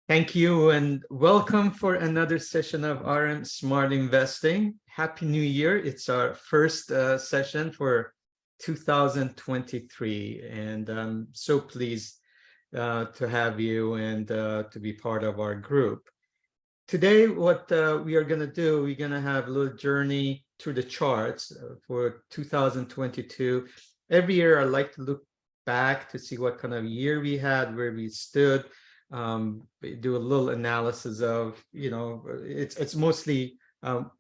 Thank you and welcome for another session of RM Smart Investing. Happy New Year. It's our first session for 2023 and I'm so pleased to have you and to be part of our group. Today, what we are going to do, we're going to have a little journey through the charts for 2022. Every year, I like to look back to see what kind of year we had, where we stood, do a little analysis of, it's mostly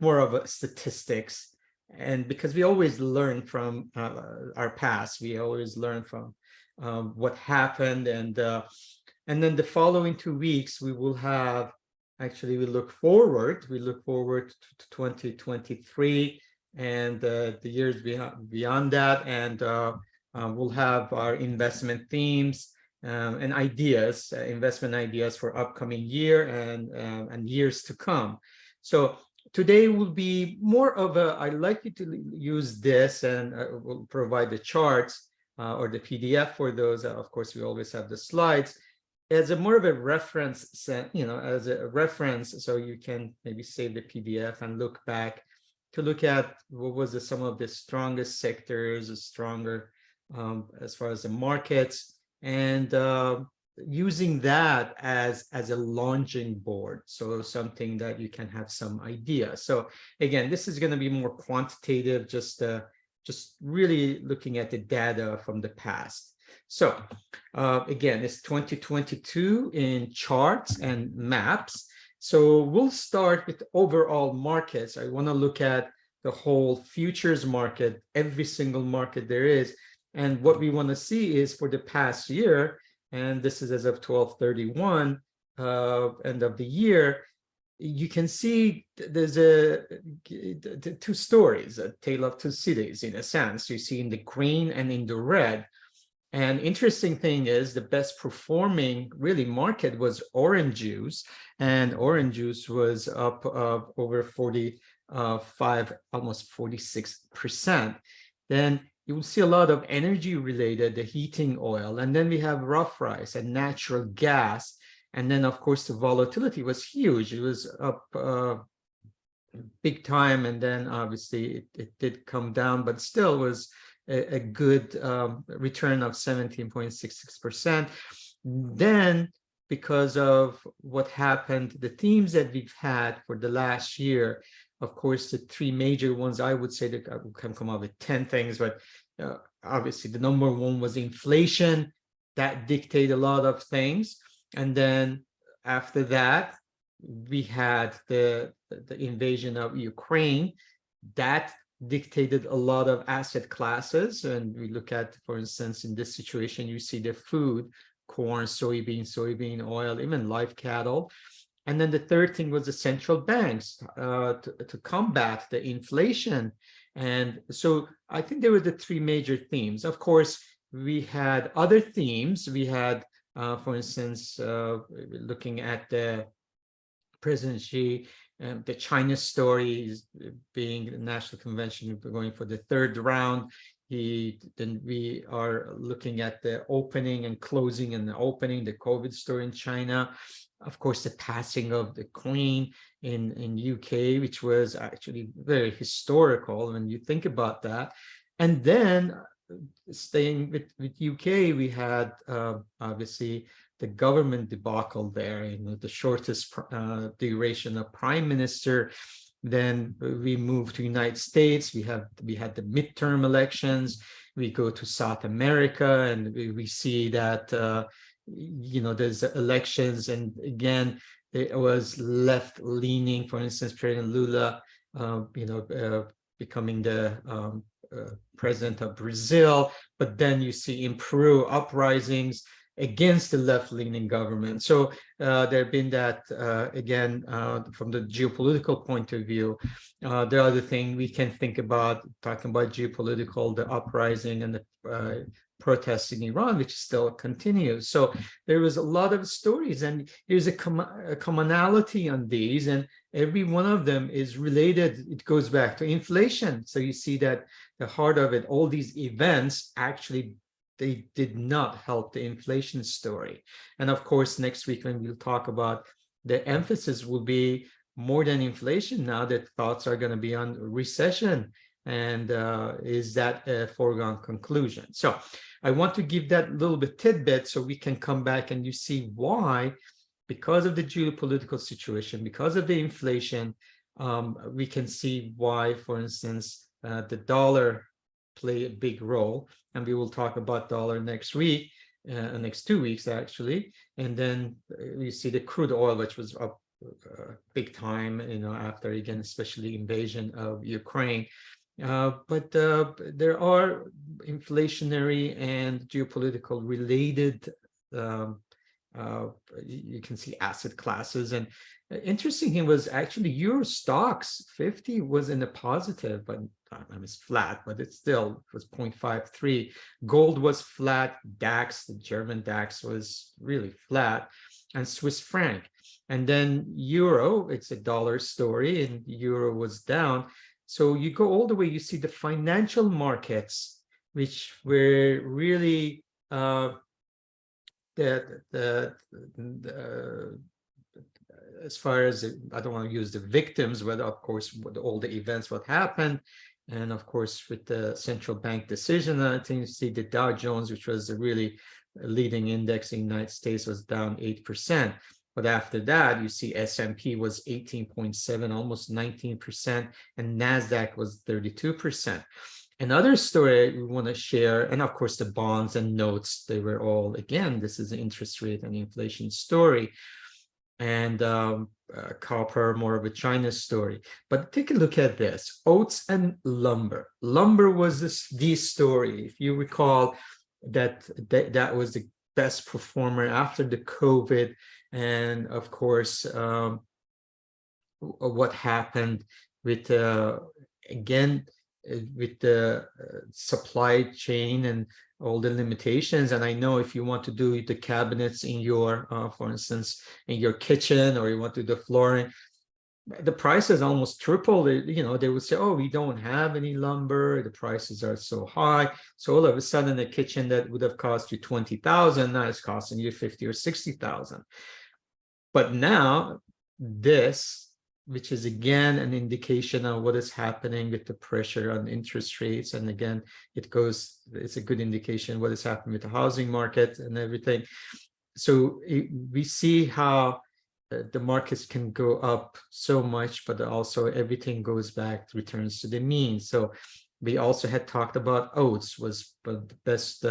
more of a statistics. And because we always learn from our past, we always learn from what happened. And then the following 2 weeks, we will have, actually, we look forward to 2023 and the years beyond that. And we'll have our investment themes and ideas, investment ideas for upcoming year and years to come. So today will be more of a, I'd like you to use this and we'll provide the charts or the PDF for those. Of course, we always have the slides as a more of a reference, as a reference, so you can maybe save the PDF and look back to look at what was some of the strongest sectors, stronger as far as the markets, and using that as a launching board, so something that you can have some idea. So again, this is going to be more quantitative, just really looking at the data from the past. So again, it's 2022 in charts and maps. So we'll start with overall markets. I want to look at the whole futures market, every single market there is. And what we want to see is for the past year, and this is as of 12/31, end of the year, you can see there's two stories, a tale of two cities in a sense. You see in the green and in the red. And interesting thing is the best performing really market was orange juice, and orange juice was up over 45, almost 46%. Then you will see a lot of energy related, the heating oil, and then we have rough rice and natural gas. And then of course the volatility was huge. It was up big time, and then obviously it did come down, but still was a good return of 17.66%. Then, because of what happened, the themes that we've had for the last year, of course, the three major ones, I would say that I can come up with 10 things, but obviously the number one was inflation. That dictated a lot of things. And then after that, we had the invasion of Ukraine. That dictated a lot of asset classes. And we look at, for instance, in this situation, you see the food, corn, soybean oil, even live cattle. And then the third thing was the central banks to combat the inflation. And so I think there were the three major themes. Of course, we had other themes. We had, for instance, looking at the President Xi, the China story is being the national convention, going for the third round. Then we are looking at the opening and closing and the opening, the COVID story in China. Of course, the passing of the Queen in UK, which was actually very historical when you think about that. And then staying with UK, we had obviously the government debacle there, the shortest duration of prime minister. Then we moved to United States. We had the midterm elections. We go to South America, and we see that there's elections, and again it was left leaning. For instance, President Lula, becoming the president of Brazil, but then you see in Peru uprisings against the left-leaning government. So there have been that, again, from the geopolitical point of view. The other thing we can think about, talking about geopolitical, the uprising and the protests in Iran, which still continues. So there was a lot of stories, and there's a commonality on these, and every one of them is related. It goes back to inflation. So you see that the heart of it, all these events actually they did not help the inflation story. And of course, next week when we'll talk about, the emphasis will be more than inflation now, that thoughts are going to be on recession. And is that a foregone conclusion? So I want to give that little bit tidbit so we can come back and you see why, because of the geopolitical situation, because of the inflation, we can see why, for instance, the dollar play a big role. And we will talk about dollar next week, next 2 weeks actually. And then you see the crude oil, which was up big time, after, again, especially invasion of Ukraine. But there are inflationary and geopolitical related, you can see asset classes. And interesting thing was actually Euro Stoxx 50 was in a positive, but it's flat, but it still was 0.53. Gold was flat. DAX, the German DAX, was really flat, and Swiss franc. And then euro, it's a dollar story, and euro was down. So you go all the way, you see the financial markets, which were really as far as, I don't want to use the victims, but of course, with all the events, what happened. And of course, with the central bank decision, I think you see the Dow Jones, which was a really leading index in the United States, was down 8%. But after that, you see S&P was 18.7, almost 19%, and NASDAQ was 32%. Another story we want to share, and of course the bonds and notes, they were all, again, this is an interest rate and inflation story. And copper, more of a China story. But take a look at this, oats and lumber. Lumber was the story. If you recall, that was the best performer after the COVID. And of course, what happened with, again, with the supply chain and all the limitations. And I know if you want to do the cabinets in your, for instance, in your kitchen, or you want to do the flooring, the prices almost triple. They would say, oh, we don't have any lumber, the prices are so high. So all of a sudden, a kitchen that would have cost you 20,000, now it's costing you 50 or 60,000. But now this, which is again an indication of what is happening with the pressure on interest rates, and again, it's a good indication what is happening with the housing market and everything. So we see how the markets can go up so much, but also everything goes back, returns to the mean. So we also had talked about oats was the best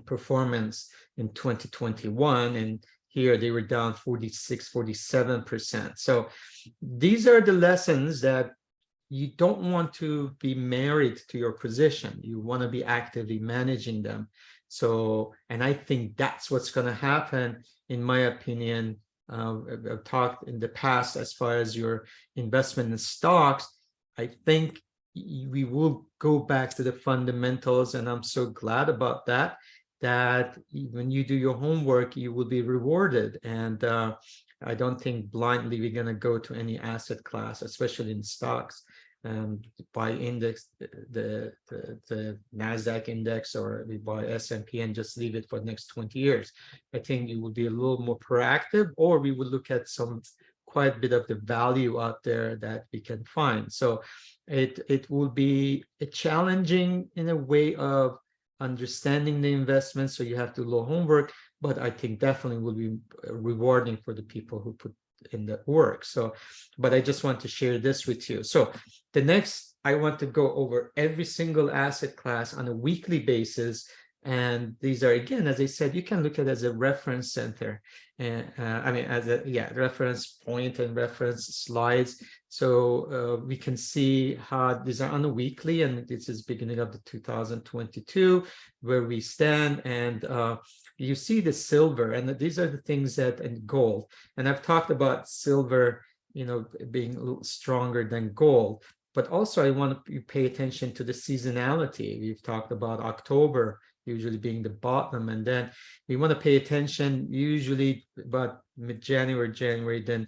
performance in 2021, and here they were down 46-47%. So these are the lessons that you don't want to be married to your position. You want to be actively managing them. So, and I think that's what's going to happen, in my opinion. I've talked in the past as far as your investment in stocks. I think we will go back to the fundamentals, and I'm so glad about that. That when you do your homework, you will be rewarded. And I don't think blindly we're going to go to any asset class, especially in stocks, buy index, the NASDAQ index, or we buy S&P and just leave it for the next 20 years. I think it will be a little more proactive, or we will look at quite a bit of the value out there that we can find. So it will be a challenging in a way of understanding the investment, so you have to do a little homework, but I think definitely will be rewarding for the people who put in the work. So, but I just want to share this with you. So the next, I want to go over every single asset class on a weekly basis. And these are, again, as I said, you can look at it as a reference center, and as a reference point and reference slides. So we can see how these are on a weekly, and this is beginning of the 2022 where we stand. And you see the silver, and these are the things that, and gold. And I've talked about silver, being a little stronger than gold. But also I want to pay attention to the seasonality. We've talked about October usually being the bottom, and then we want to pay attention usually about mid-January, January, then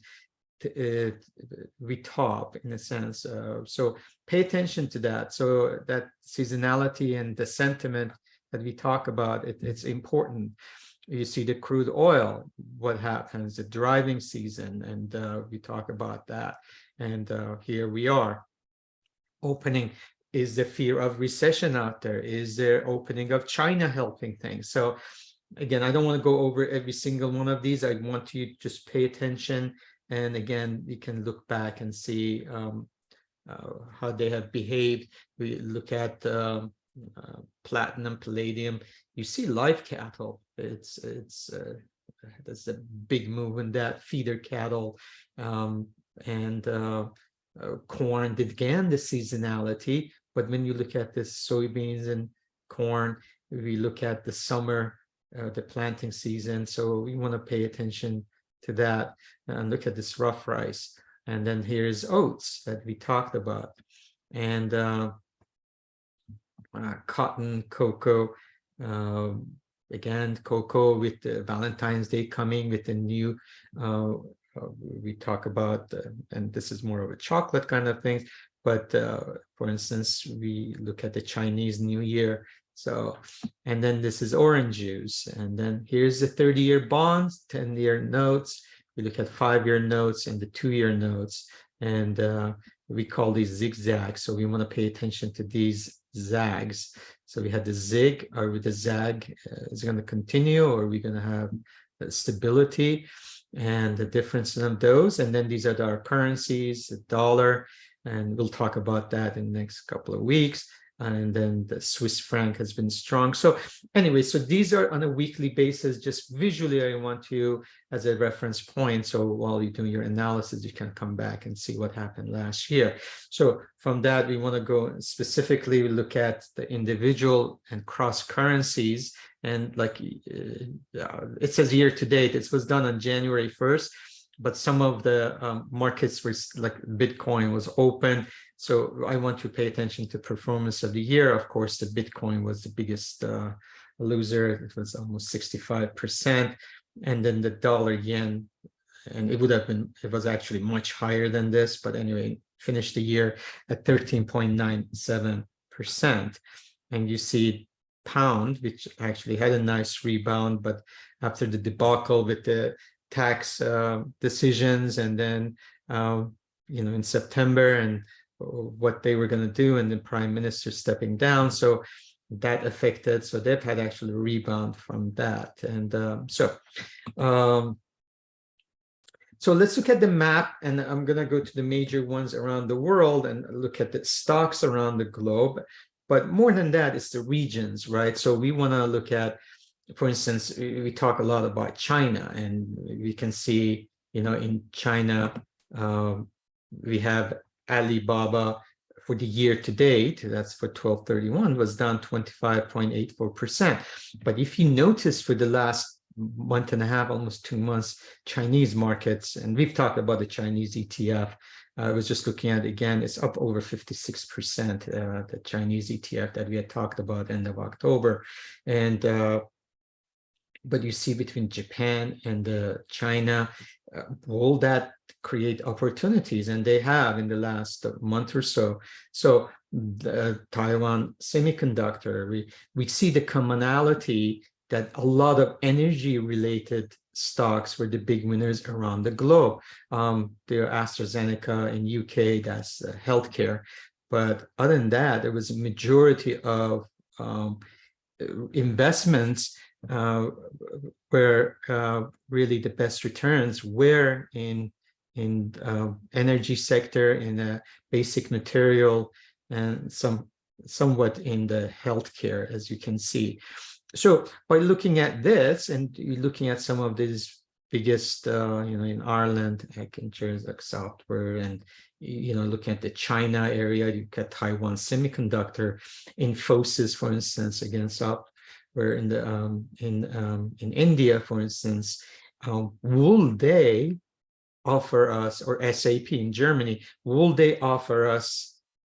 we top in a sense. So pay attention to that. So that seasonality and the sentiment that we talk about, it's important. You see the crude oil, what happens, the driving season, and we talk about that. And here we are. Opening, is the fear of recession out there? Is there opening of China helping things? So again, I don't want to go over every single one of these. I want you to just pay attention. And again, you can look back and see how they have behaved. We look at platinum, palladium. You see live cattle. It's there's a big move in that, feeder cattle, and corn began the seasonality. But when you look at the soybeans and corn, we look at the summer, the planting season. So we want to pay attention to that and look at this rough rice. And then here's oats that we talked about, and cotton, cocoa. Again, cocoa with the Valentine's Day coming with the new, we talk about, and this is more of a chocolate kind of thing, but for instance, we look at the Chinese New Year. So, and then this is orange juice. And then here's the 30-year bonds, 10-year notes. We look at 5-year notes and the 2-year notes. And we call these zigzags. So we want to pay attention to these zags. So we had the zig, or the zag is going to continue, or are we going to have stability, and the difference in those. And then these are our currencies, the dollar, and we'll talk about that in the next couple of weeks. And then the Swiss franc has been strong. So anyway, so these are on a weekly basis. Just visually, I want you as a reference point. So while you're doing your analysis, you can come back and see what happened last year. So from that, we want to go specifically look at the individual and cross currencies. And like it says year to date, it was done on January 1st. But some of the markets were like Bitcoin was open. So I want to pay attention to performance of the year. Of course, the Bitcoin was the biggest loser. It was almost 65%. And then the dollar yen, and it would have been, it was actually much higher than this. But anyway, finished the year at 13.97%. And you see pound, which actually had a nice rebound, but after the debacle with the tax decisions, and then in September, and what they were going to do, and the prime minister stepping down, so that affected. So they've had actually a rebound from that. And so let's look at the map, and I'm going to go to the major ones around the world and look at the stocks around the globe. But more than that, it's the regions, right? So we want to look at, for instance, we talk a lot about China, and we can see, in China, we have Alibaba for the year to date, that's for 12/31, was down 25.84%. But if you notice, for the last month and a half, almost 2 months, Chinese markets, and we've talked about the Chinese ETF, I was just looking at it again, it's up over 56%, the Chinese ETF that we had talked about end of October. And but you see between Japan and China, will that create opportunities? And they have in the last month or so. So the Taiwan Semiconductor, we see the commonality that a lot of energy related stocks were the big winners around the globe. There are AstraZeneca in UK, that's healthcare. But other than that, there was a majority of investments where really the best returns were in energy sector, in a basic material, and somewhat in the healthcare, as you can see. So by looking at this, and you're looking at some of these biggest, in Ireland, like Intrinsic Software, and looking at the China area, you've got Taiwan Semiconductor, Infosys, for instance, again, software in the in India, for instance. Will they offer us, or SAP in Germany, will they offer us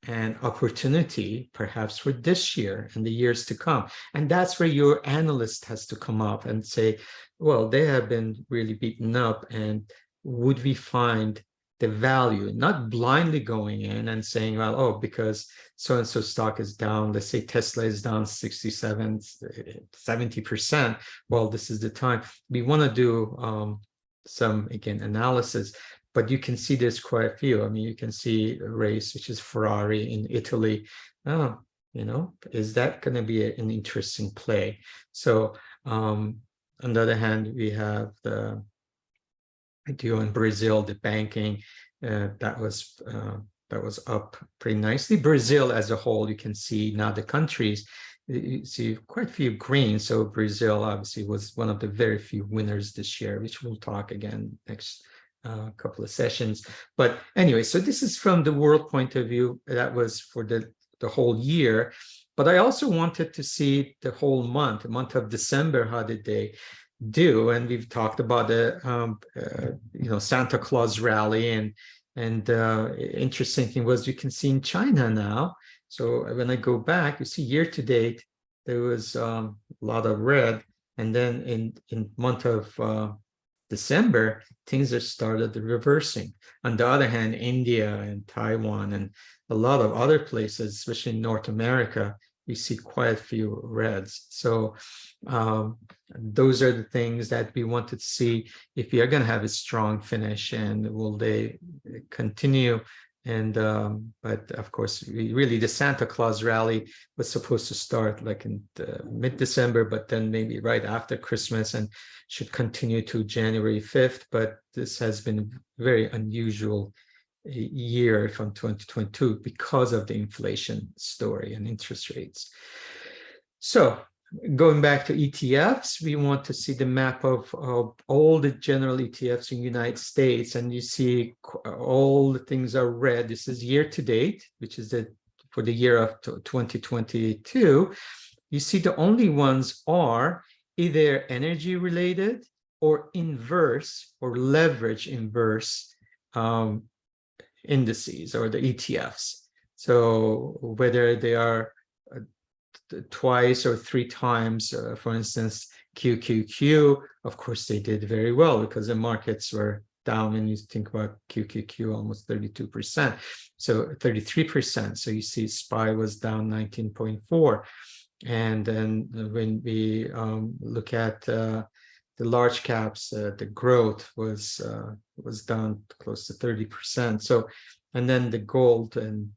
an opportunity perhaps for this year and the years to come? And that's where your analyst has to come up and say, well, they have been really beaten up, and would we find the value, not blindly going in and saying, well, oh, because so-and-so stock is down, let's say Tesla is down 67, 70%, well, this is the time. We want to do some, again, analysis, but you can see there's quite a few. I mean, you can see a race, which is Ferrari in Italy. Oh, you know, is that going to be an interesting play? So on the other hand, we have the IDO in Brazil, the banking, that was up pretty nicely. Brazil as a whole, you can see now the countries, you see quite a few green. So Brazil obviously was one of the very few winners this year, which we'll talk again next couple of sessions. But anyway, so this is from the world point of view. That was for the whole year. But I also wanted to see the whole month, the month of December, how did they do? And we've talked about the Santa Claus rally, and interesting thing was you can see in China now. So when I go back, you see year to date there was a lot of red, and then in month of December things are started reversing. On the other hand, India and Taiwan and a lot of other places, especially in North America, you see quite a few reds. So those are the things that we wanted to see if we are going to have a strong finish, and will they continue. And but of course, the Santa Claus rally was supposed to start like in mid-December, but then maybe right after Christmas, and should continue to January 5th. But this has been a very unusual year from 2022 because of the inflation story and interest rates. So going back to ETFs, we want to see the map of all the general ETFs in the United States, and you see all the things are red. This is year to date, which is for the year of 2022. You see the only ones are either energy related or inverse or leverage inverse indices, or the ETFs. So whether they are twice or three times, for instance, QQQ, of course, they did very well because the markets were down, and you think about QQQ, almost 32%, so 33%. So you see SPY was down 19.4. And then when we look at the large caps, the growth was down close to 30%. So, and then the gold and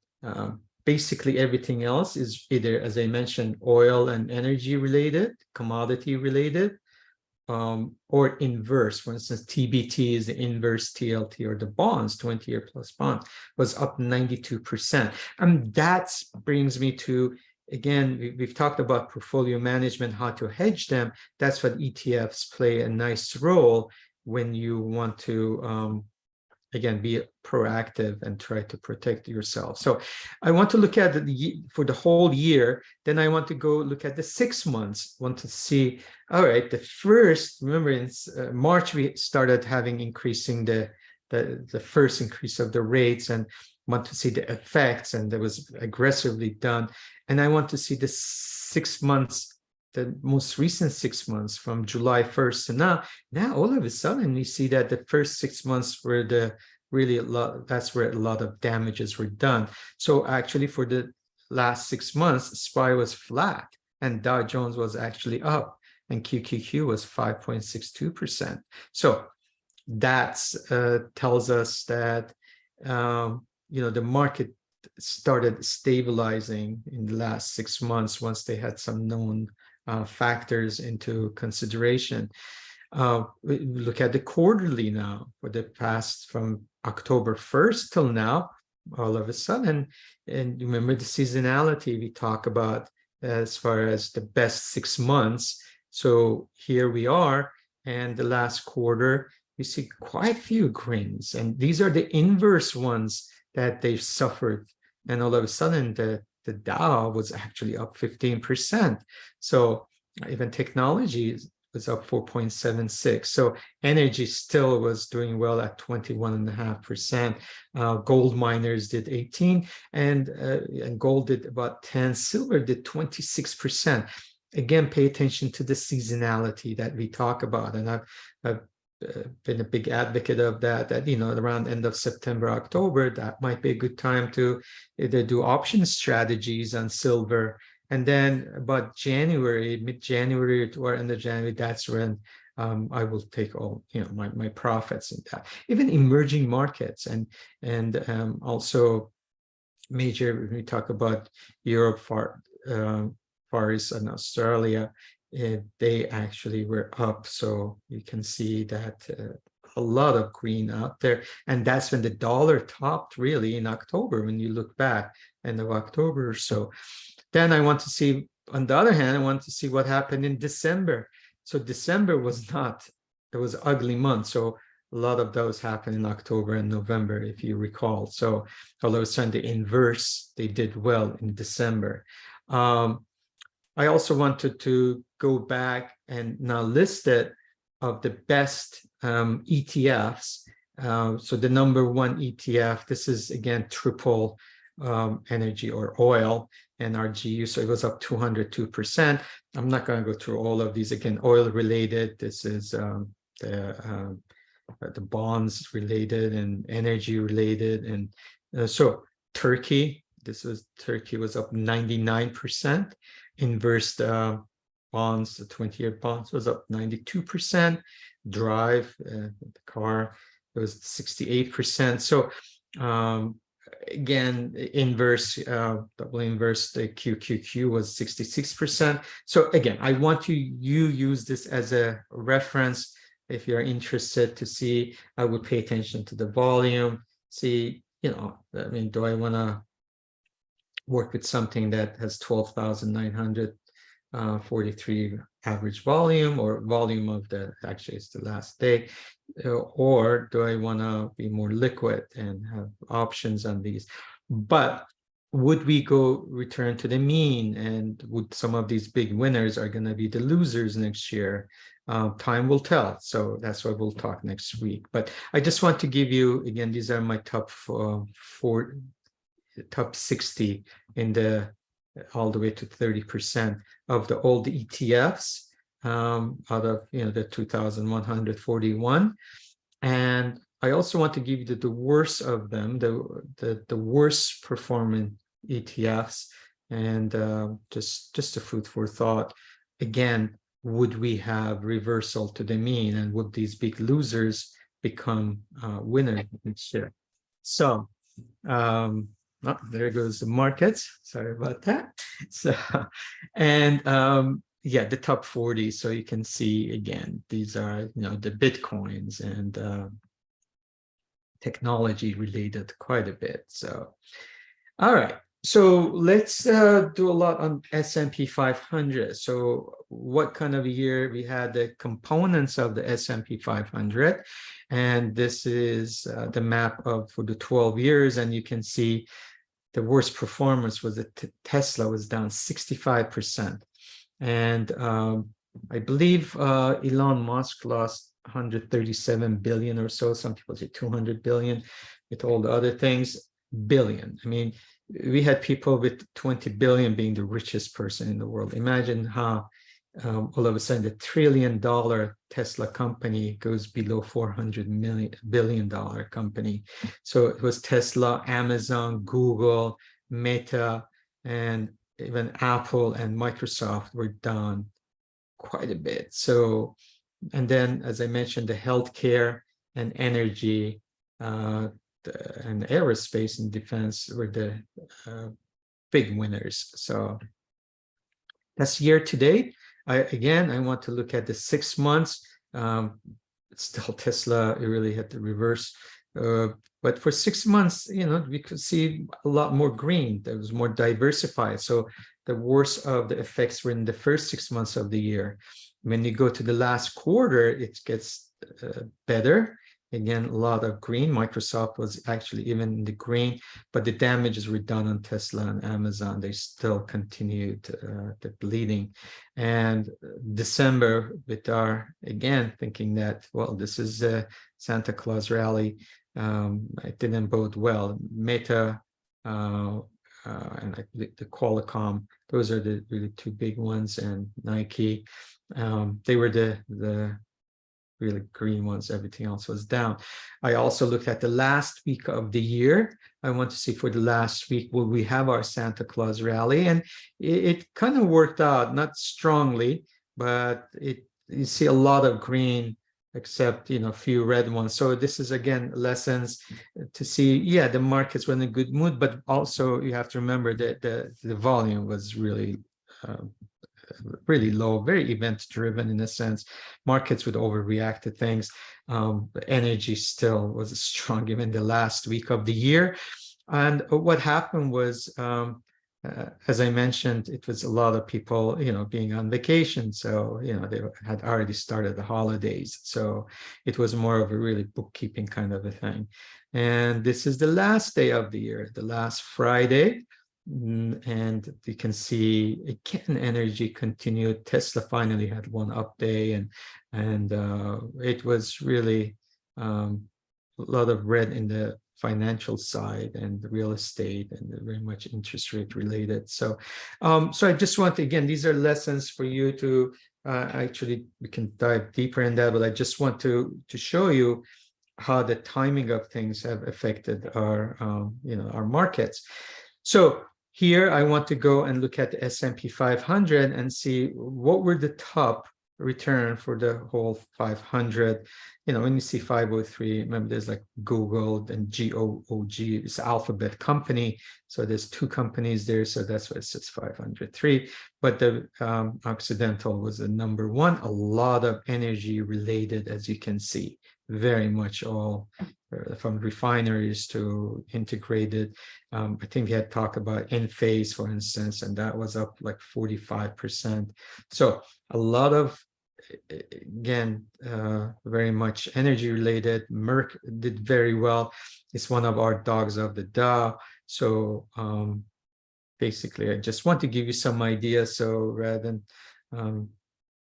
basically everything else is either, as I mentioned, oil and energy related, commodity related, or inverse. For instance, TBT is the inverse TLT, or the bonds, 20-year plus bonds, was up 92%. And that brings me to, again, we've talked about portfolio management, how to hedge them. That's what ETFs play a nice role when you want to, again, be proactive and try to protect yourself. So I want to look at for the whole year. Then I want to go look at the 6 months. Want to see, all right, the first, remember in March, we started having increasing the first increase of the rates, and want to see the effects, and that was aggressively done. And I want to see the 6 months, the most recent 6 months from July 1st to now. Now, all of a sudden, we see that the first 6 months were that's where a lot of damages were done. So actually, for the last 6 months, SPY was flat, and Dow Jones was actually up, and QQQ was 5.62%. So that tells us that the market started stabilizing in the last 6 months once they had some known factors into consideration. We look at the quarterly now, for the past from October 1st till now, all of a sudden, and remember the seasonality we talk about as far as the best 6 months. So here we are, and the last quarter, you see quite a few greens, and these are the inverse ones that they suffered. And all of a sudden, the Dow was actually up 15%. So even technology was up 4.76. So energy still was doing well at 21.5%. Gold miners did 18, and gold did about 10. Silver did 26%. Again, pay attention to the seasonality that we talk about. And I've been a big advocate of that, around end of September, October, that might be a good time to either do option strategies on silver. And then about January, mid-January or end of January, that's when I will take all, my profits in that. Even emerging markets and also major, when we talk about Europe, Far East and Australia, they actually were up. So you can see that a lot of green out there. And that's when the dollar topped really in October, when you look back, end of October or so. Then I want to see, on the other hand, I want to see what happened in December. So December was not, it was an ugly month. So a lot of those happened in October and November, if you recall. So all of a sudden the inverse, they did well in December. I also wanted to go back and now list it of the best ETFs. So the number one ETF, this is again triple energy or oil, NRGU, so it was up 202%. I'm not going to go through all of these. Again, oil related, this is the bonds related and energy related. And so Turkey, Turkey was up 99%. Inversed bonds, the 20-year bonds was up 92%. Drive, the car, it was 68%. So again, inverse, double inverse, the QQQ was 66%. So again, I want you use this as a reference. If you're interested to see, I would pay attention to the volume, see, I mean, do I want to work with something that has 12,943 average volume, or volume of actually it's the last day, or do I want to be more liquid and have options on these? But would we go return to the mean, and would some of these big winners are going to be the losers next year? Time will tell. So that's why we'll talk next week. But I just want to give you, again, these are my top top 60 in the all the way to 30% of the old ETFs out of the 2,141. And I also want to give you the worst of them, the worst performing ETFs, and just a food for thought. Again, would we have reversal to the mean, and would these big losers become winners next year? So oh, there goes the markets. Sorry about that. So, and yeah, the top 40. So you can see again, these are the Bitcoins and technology related quite a bit. So, all right. So let's do a lot on S&P 500. So what kind of a year we had? The components of the S&P 500, and this is the map for the 12 years, and you can see the worst performance was that Tesla was down 65%. And I believe Elon Musk lost 137 billion or so. Some people say 200 billion with all the other things. Billion. I mean, we had people with 20 billion being the richest person in the world. Imagine how all of a sudden the $1 trillion Tesla company goes below $400 billion company. So it was Tesla, Amazon, Google, Meta, and even Apple and Microsoft were down quite a bit. So, and then as I mentioned, the healthcare and energy and aerospace and defense were the big winners. So that's year to date. I want to look at the 6 months. Still Tesla, it really had to reverse. But for 6 months, we could see a lot more green. There was more diversified. So the worst of the effects were in the first 6 months of the year. When you go to the last quarter, it gets better. Again, a lot of green. Microsoft was actually even in the green, but the damages were done on Tesla and Amazon. They still continued the bleeding. And December, with our, again, thinking that, well, this is a Santa Claus rally. It didn't bode well. Meta and the Qualcomm, those are the really two big ones, and Nike. They were the really green ones. Everything else was down. I also looked at the last week of the year. I want to see for the last week, will we have our Santa Claus rally? And it kind of worked out, not strongly, but you see a lot of green, except a few red ones. So this is again lessons to see. Yeah, the markets were in a good mood, but also you have to remember that the volume was really really low, very event driven in a sense. Markets would overreact to things. Energy still was strong even the last week of the year. And what happened was, as I mentioned, it was a lot of people, being on vacation. So, they had already started the holidays. So it was more of a really bookkeeping kind of a thing. And this is the last day of the year, the last Friday. And you can see again, energy continued. Tesla finally had one up day, and it was really a lot of red in the financial side and the real estate, and very much interest rate related. So so I just want to, again, these are lessons for you to actually, we can dive deeper in that, but I just want to show you how the timing of things have affected our our markets. So here I want to go and look at the S&P 500 and see what were the top return for the whole 500. When you see 503, remember there's like Google and GOOG, it's Alphabet company. So there's two companies there. So that's why it says 503. But the Occidental was the number one. A lot of energy related, as you can see, very much all from refineries to integrated. I think we had talked about Enphase, for instance, and that was up like 45%. So a lot of, again, very much energy related. Merck did very well. It's one of our dogs of the Dow. So basically, I just want to give you some ideas. So rather than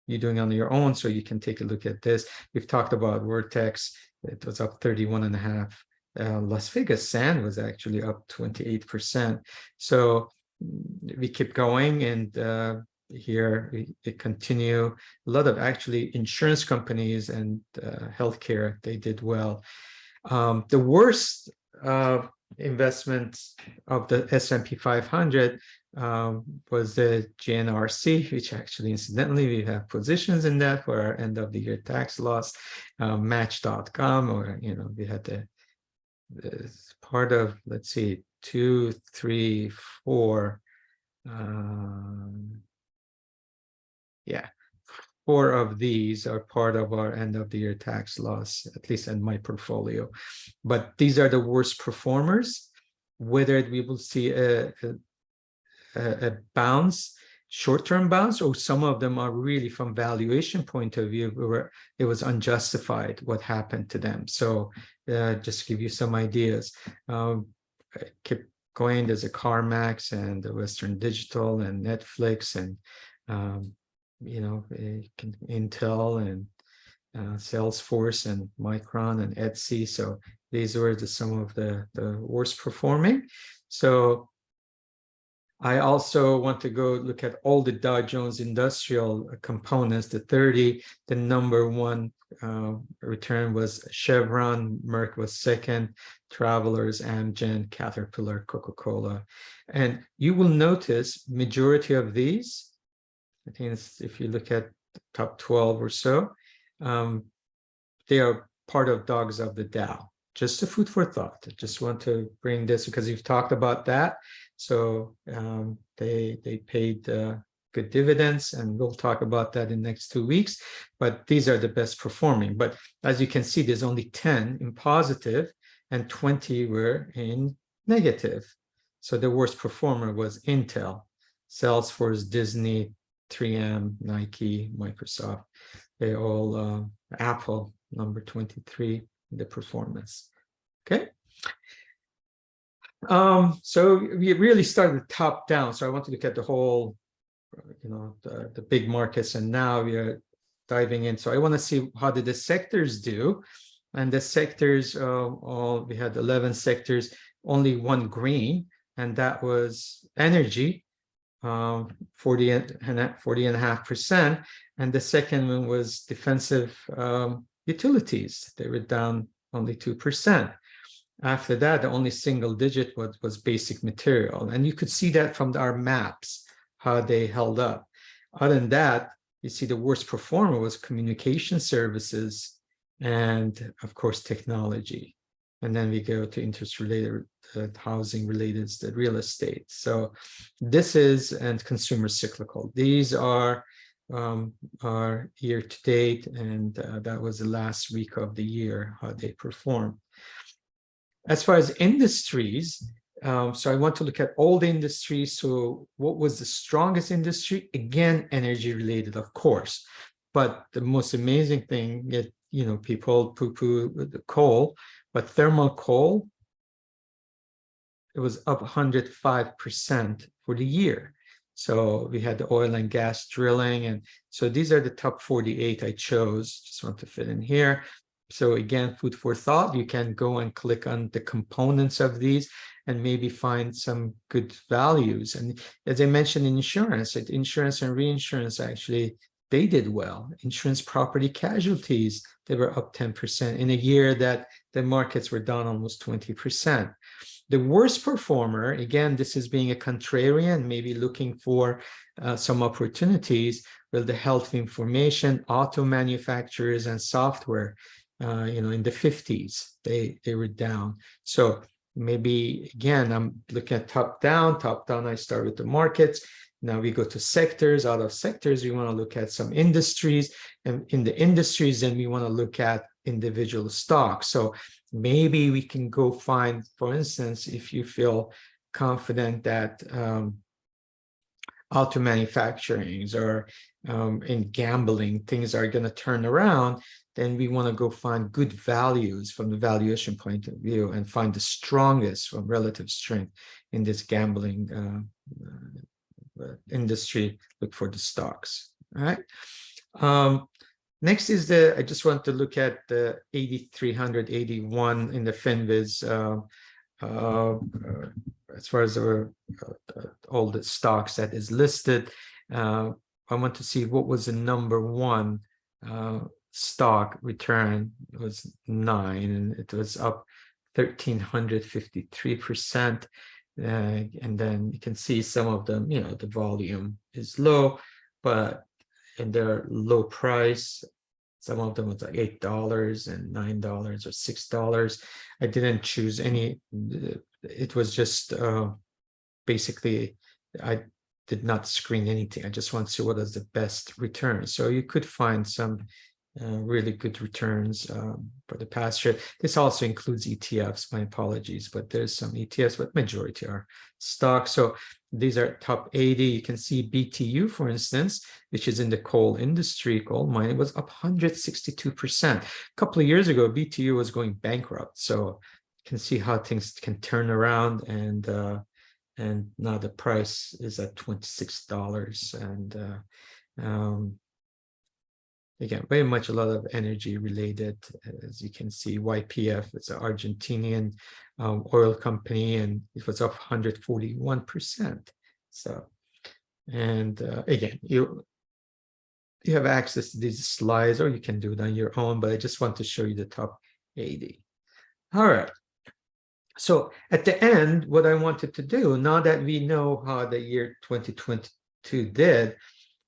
you doing on your own, so you can take a look at this. We've talked about Vertex. It was up 31.5. Las Vegas Sand was actually up 28%. So we keep going, and here we continue. A lot of actually insurance companies and healthcare, they did well. The worst investment of the S&P 500 was the GNRC, which actually, incidentally, we have positions in that for our end of the year tax loss. Match.com, or we had the part of, let's see, 2, 3, 4. Yeah, 4 of these are part of our end of the year tax loss, at least in my portfolio. But these are the worst performers. Whether we will see a bounce, short-term bounce, or some of them are really, from valuation point of view, where it was unjustified what happened to them. So just to give you some ideas, keep going. There's a CarMax and the Western Digital and Netflix and Intel and Salesforce and Micron and Etsy. So these were some of the worst performing. So I also want to go look at all the Dow Jones Industrial components, the 30. The number one return was Chevron, Merck was second, Travelers, Amgen, Caterpillar, Coca-Cola. And you will notice majority of these, I think if you look at the top 12 or so, they are part of dogs of the Dow. Just a food for thought. I just want to bring this because you've talked about that. So they paid good dividends, and we'll talk about that in the next 2 weeks. But these are the best performing. But as you can see, there's only 10 in positive and 20 were in negative. So the worst performer was Intel, Salesforce, Disney, 3M, Nike, Microsoft. They all, Apple, number 23 in the performance. Okay. So we really started top down. So I want to look at the whole, the big markets, and now we are diving in. So I want to see how did the sectors do, and the sectors, we had 11 sectors, only one green, and that was energy, 40.5%, and the second one was defensive utilities. They were down only 2%. After that, the only single digit was basic material. And you could see that from our maps, how they held up. Other than that, you see the worst performer was communication services and, of course, technology. And then we go to interest-related, housing related, the real estate. So this is, and consumer cyclical. These are year to date, and that was the last week of the year, how they performed. As far as industries, so I want to look at all the industries. So what was the strongest industry? Again, energy related, of course. But the most amazing thing that, you know, people poo-poo the coal, but thermal coal, it was up 105% for the year. So we had the oil and gas drilling. And so these are the top 48 I chose. Just want to fit in here. So again, food for thought. You can go and click on the components of these and maybe find some good values. And as I mentioned, in insurance and reinsurance, actually, they did well. Insurance, property, casualties, they were up 10% in a year that the markets were down almost 20%. The worst performer, again, this is being a contrarian, maybe looking for some opportunities, well, the health information, auto manufacturers, and software, you know, in the 50s, they were down. So maybe, again, I'm looking at top down, I start with the markets. Now we go to sectors. Out of sectors, we want to look at some industries. And in the industries, then we want to look at individual stocks. So maybe we can go find, for instance, if you feel confident that auto manufacturing or in gambling, things are going to turn around, then we want to go find good values from the valuation point of view and find the strongest from relative strength in this gambling industry. Look for the stocks. All right. Next is I just want to look at the 8,381 in the FinViz as far as all the stocks that is listed. I want to see what was the number one stock return. It was 9, and it was up 1,353%. And then you can see some of them, you know, the volume is low, but and they're low price. Some of them was like $8 and $9 or $6. I didn't choose any. It was just basically, I did not screen anything. I just want to see what is the best return. So you could find some really good returns for the past year. This also includes ETFs, my apologies, but there's some ETFs, but majority are stocks. So these are top 80. You can see BTU, for instance, which is in the coal industry, coal mining, was up 162%. A couple of years ago, BTU was going bankrupt. So you can see how things can turn around, and now the price is at $26. And again, very much a lot of energy related. As you can see, YPF is an Argentinian oil company, and it was up 141%. So, and again, you have access to these slides, or you can do it on your own, but I just want to show you the top 80. All right. So at the end, what I wanted to do, now that we know how the year 2022 did,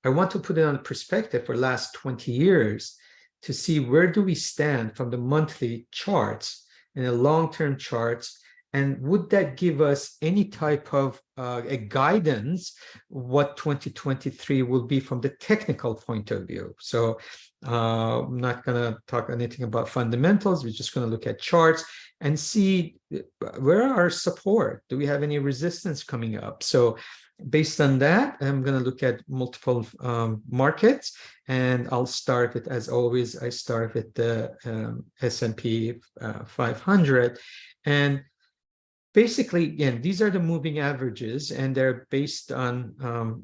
I want to put it on perspective for the last 20 years to see where do we stand from the monthly charts and the long-term charts, and would that give us any type of a guidance what 2023 will be from the technical point of view. So I'm not going to talk anything about fundamentals. We're just going to look at charts and see where are our support. Do we have any resistance coming up? So based on that, I'm going to look at multiple markets, and I'll start with, as always, I start with the S&P 500. And basically, again, these are the moving averages, and they're based on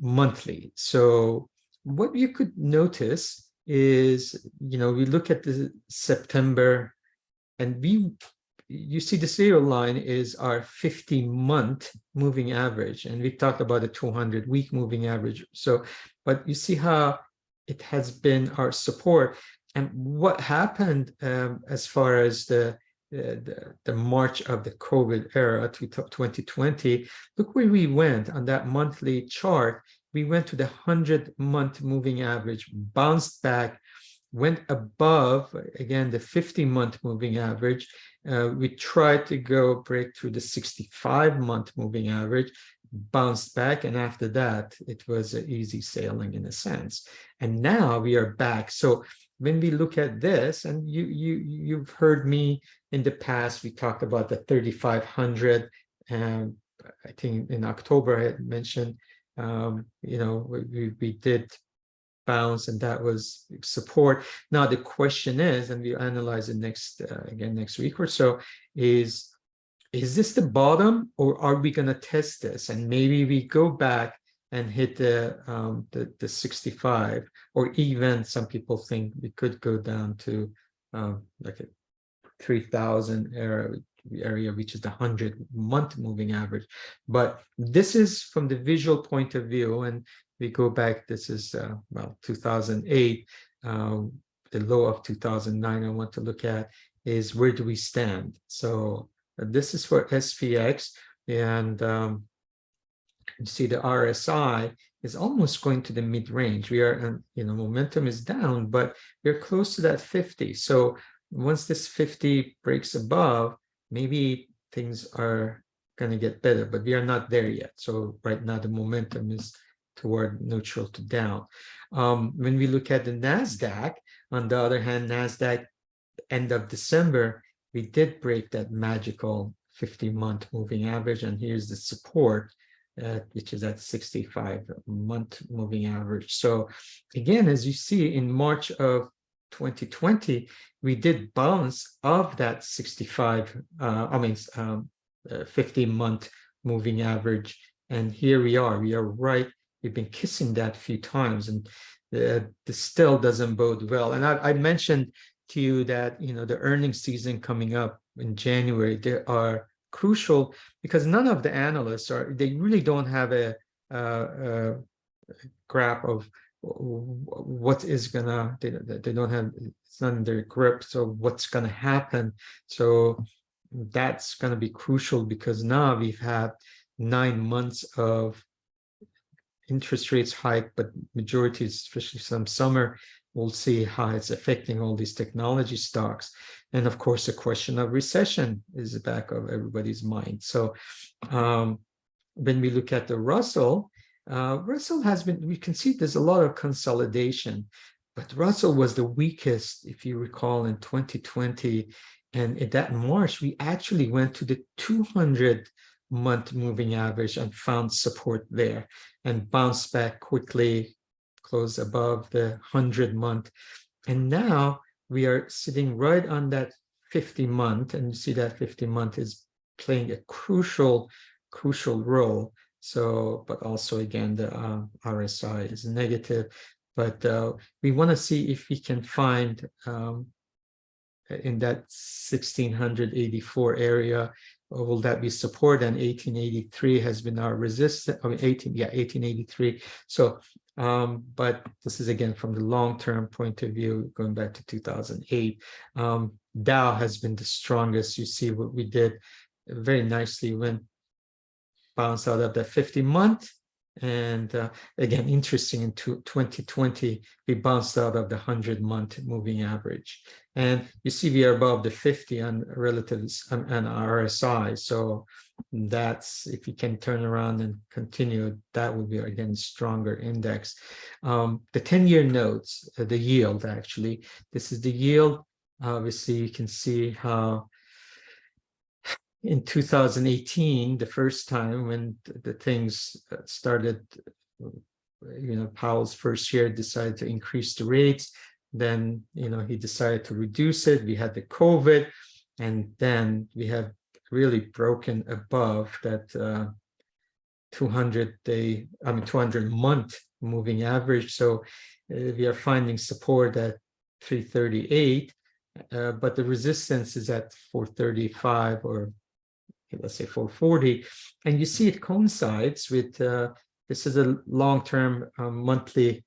monthly. So what you could notice is, you know, we look at the September, and you see the zero line is our 50-month moving average, and we talked about a 200-week moving average. So, but you see how it has been our support, And what happened as far as the march of the COVID era to 2020, look where we went on that monthly chart. We went to the 100-month moving average, bounced back, went above, again, the 50-month moving average. We tried to go break through the 65-month moving average, bounced back, and after that, it was easy sailing in a sense. And now we are back. So when we look at this, and you've heard me in the past, we talked about the 3,500, and I think in October I had mentioned, we did bounce, and that was support. Now the question is, and we'll analyze it next week or so, is this the bottom, or are we going to test this? And maybe we go back and hit the 65, or even some people think we could go down to like a 3,000 area, which is the 100-month moving average. But this is from the visual point of view, and we go back, this is 2008, the low of 2009 I want to look at is where do we stand. So this is for SPX, and you see the RSI is almost going to the mid-range. We are, momentum is down, but we're close to that 50. So once this 50 breaks above, maybe things are going to get better, but we are not there yet. So right now the momentum is toward neutral to down. When we look at the NASDAQ, on the other hand, NASDAQ end of December, we did break that magical 50-month moving average, and here's the support, which is at 65-month moving average. So again, as you see, in March of 2020, we did bounce off that 50-month moving average, and here we are right. We've been kissing that a few times, and this still doesn't bode well. And I mentioned to you that the earnings season coming up in January, they are crucial because none of the analysts they really don't have a graph of what is gonna, they don't have, it's not in their grip, so what's gonna happen. So that's gonna be crucial because now we've had 9 months of interest rates hike, but majority, especially some summer, we'll see how it's affecting all these technology stocks. And of course, the question of recession is the back of everybody's mind. So when we look at the Russell, Russell has been, we can see there's a lot of consolidation, but Russell was the weakest, if you recall, in 2020. And in that March, we actually went to the 200-month moving average and found support there and bounced back quickly, closed above the 100-month. And now we are sitting right on that 50-month, and you see that 50-month is playing a crucial role. So, but also again, the RSI is negative, but we want to see if we can find in that 1684 area, will that be support? And 1883 has been our resistance. 1883. So, but this is again from the long-term point of view, going back to 2008. Dow has been the strongest. You see what we did very nicely when bounced out of the 50-month. And again, interesting, in 2020, we bounced out of the 100-month moving average. And you see we are above the 50 on relatives and RSI. So that's, if you can turn around and continue, that would be, again, stronger index. The 10-year notes, the yield, actually, this is the yield. Obviously, you can see how in 2018, the first time when the things started, Powell's first year decided to increase the rates. Then, he decided to reduce it. We had the COVID, and then we have really broken above that 200-month moving average. So we are finding support at 338, but the resistance is at 435, or let's say 440, and you see it coincides with this is a long-term monthly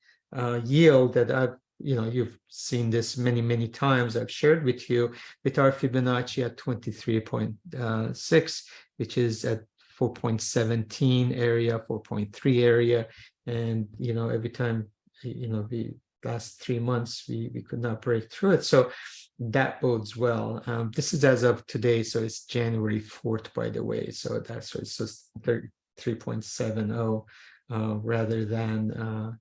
yield that I've you've seen this many times. I've shared with you with our Fibonacci at 23.6, which is at 4.17 area, 4.3 area. And, every time, the last 3 months, we could not break through it. So that bodes well. This is as of today, so it's January 4th, by the way. So that's what it's just 3.70 rather than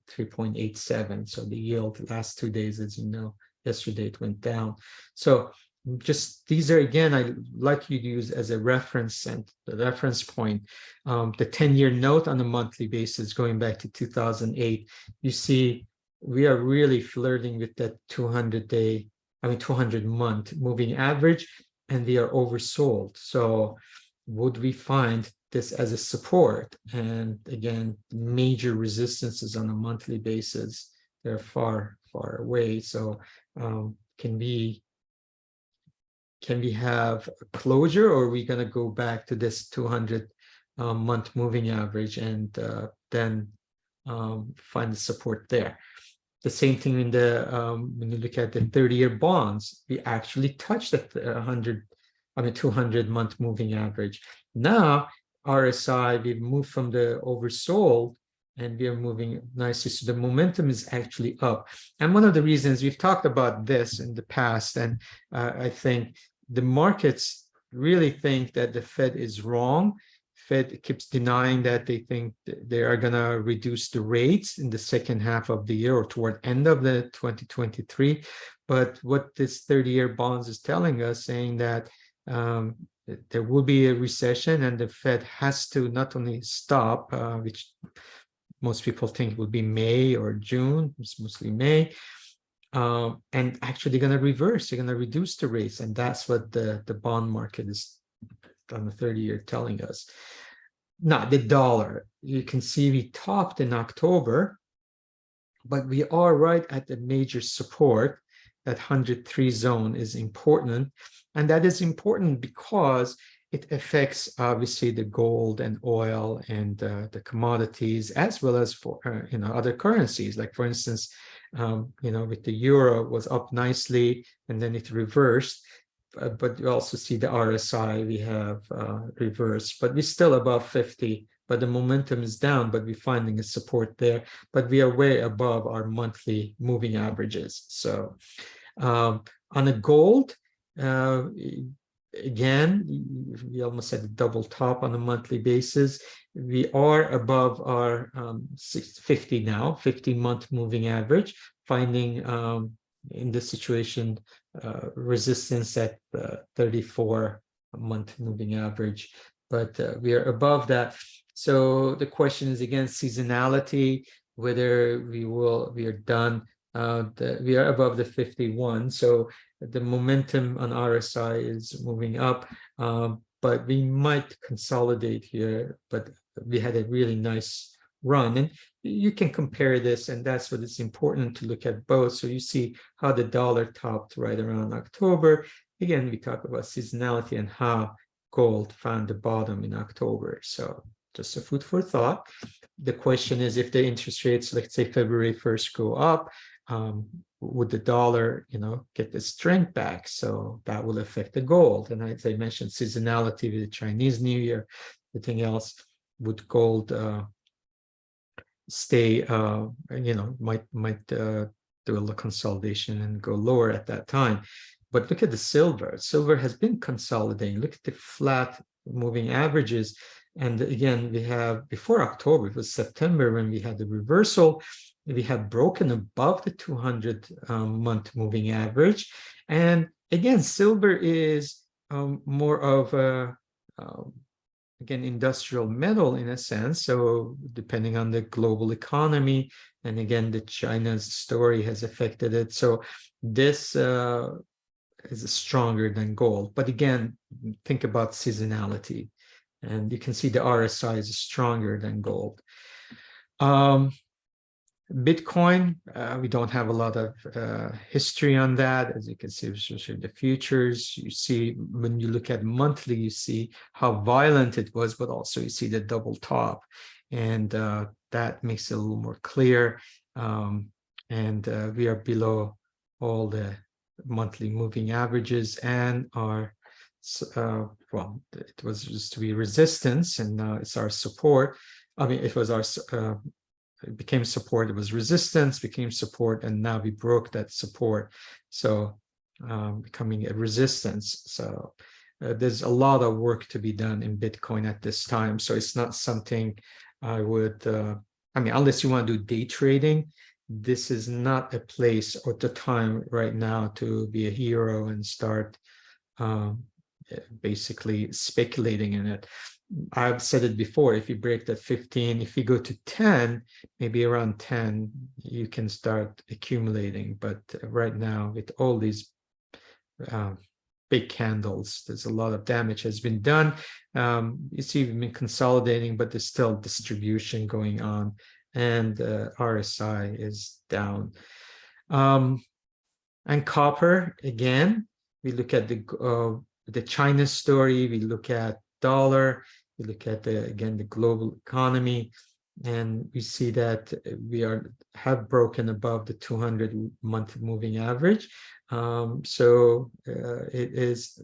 3.87. So the yield the last 2 days, as you know, yesterday it went down. So just these are, again, I like you to use as a reference and the reference point. The 10-year note on a monthly basis going back to 2008, you see we are really flirting with that 200-month moving average, and we are oversold. So would we find this as a support? And again, major resistances on a monthly basis, they're far away. So can we have a closure, or are we going to go back to this 200-month moving average and then find the support there? The same thing in the when you look at the 30-year bonds, we actually touched the 200-month moving average. Now RSI, we've moved from the oversold and we are moving nicely. So the momentum is actually up. And one of the reasons we've talked about this in the past, and I think the markets really think that the Fed is wrong. Fed keeps denying that they think they are going to reduce the rates in the second half of the year or toward end of the 2023. But what this 30-year bonds is telling us, saying that there will be a recession and the Fed has to not only stop, which most people think will be May or June, it's mostly May, and actually going to reverse, they're going to reduce the rates. And that's what the bond market is on the 30-year telling us. Now, the dollar, you can see we topped in October, but we are right at the major support. That 103 zone is important. And that is important because it affects, obviously, the gold and oil and the commodities, as well as for other currencies. Like, for instance, with the euro was up nicely and then it reversed. But you also see the RSI, we have reversed, but we're still above 50, but the momentum is down, but we're finding a support there, but we are way above our monthly moving averages. So on a gold, again, we almost had a double top on a monthly basis. We are above our 50 now, 50-month moving average, finding in this situation resistance at 34-month moving average, but we are above that. So the question is, again, seasonality, whether we are done. We are above the 51, so the momentum on RSI is moving up, but we might consolidate here. But we had a really nice run, and you can compare this, and that's what it's important to look at both. So you see how the dollar topped right around October. Again, we talk about seasonality and how gold found the bottom in October. So just a food for thought. The question is, if the interest rates, let's say February 1st, go up, would the dollar, get the strength back? So that will affect the gold. And as I mentioned, seasonality with the Chinese New Year, everything else, would gold stay, might do a little consolidation and go lower at that time. But look at the silver. Silver has been consolidating. Look at the flat moving averages. And again, we have, before October, it was September when we had the reversal, we have broken above the 200-month moving average. And again, silver is more of a, again, industrial metal in a sense. So depending on the global economy, and again, the China's story has affected it. So this is stronger than gold. But again, think about seasonality. And you can see the RSI is stronger than gold. Bitcoin, we don't have a lot of history on that. As you can see, especially the futures, you see when you look at monthly, you see how violent it was, but also you see the double top, and that makes it a little more clear. and we are below all the monthly moving averages, and our well, it was used to be resistance, and now it's our support. I mean, it was our it became support, it was resistance, became support, and now we broke that support, so becoming a resistance. So there's a lot of work to be done in Bitcoin at this time, so it's not something I would I mean, unless you want to do day trading, this is not a place or the time right now to be a hero and start basically speculating in it. I've said it before, if you break that 15, if you go to 10, maybe around 10, you can start accumulating. But right now, with all these big candles, there's a lot of damage has been done. You see, we've been consolidating, but there's still distribution going on, and RSI is down. And copper, again, we look at the China story, we look at dollar, we look at again the global economy, and we see that we have broken above the 200-month moving average. So it is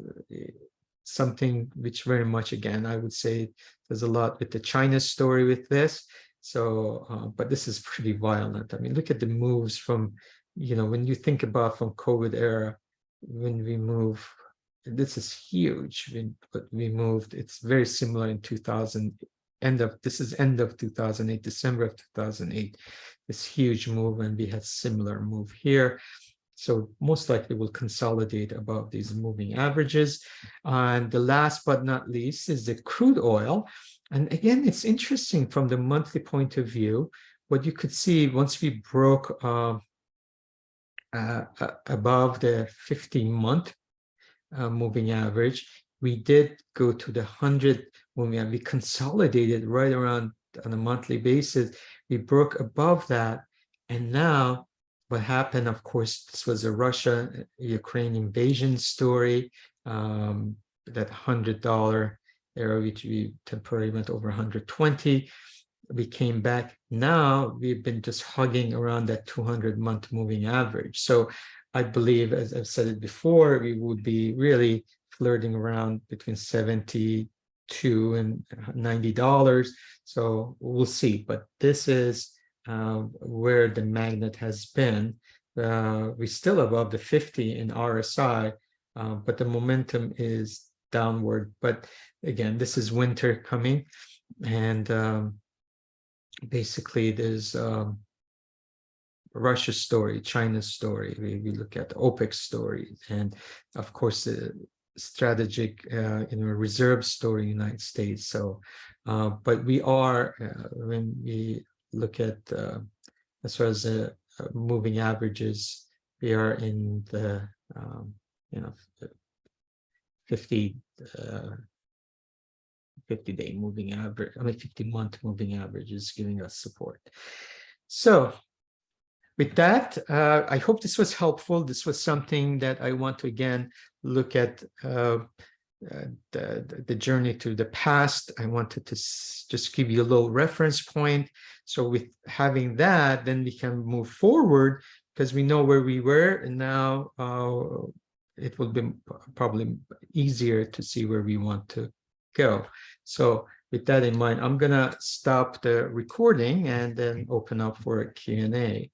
something which very much, again, I would say there's a lot with the China story with this. So, but this is pretty violent. I mean, look at the moves from, you know, when you think about from COVID era, when we move, this is huge. But we moved, it's very similar in 2000, this is end of 2008, December of 2008, this huge move, and we had similar move here. So most likely will consolidate above these moving averages. And the last but not least is the crude oil. And again, it's interesting from the monthly point of view, what you could see once we broke above the 15-month moving average, we did go to the 100 moving average. We consolidated right around on a monthly basis. We broke above that, and now what happened, of course, this was a Russia-Ukraine invasion story, that $100 area, which we temporarily went over 120. We came back. Now we've been just hugging around that 200-month moving average. So I believe, as I've said it before, we would be really flirting around between $72 and $90. So we'll see. But this is where the magnet has been. We're still above the 50 in RSI, but the momentum is downward. But again, this is winter coming, and basically there's Russia story, China story. We look at the OPEC story, and of course the strategic reserve story in the United States. So, but we are when we look at as far as the moving averages, we are in the 50-day moving average. I mean, 50-month moving average is giving us support. So with that, I hope this was helpful. This was something that I want to, again, look at the journey to the past. I wanted to just give you a little reference point. So with having that, then we can move forward, because we know where we were, and now it will be probably easier to see where we want to go. So with that in mind, I'm going to stop the recording and then open up for a Q&A.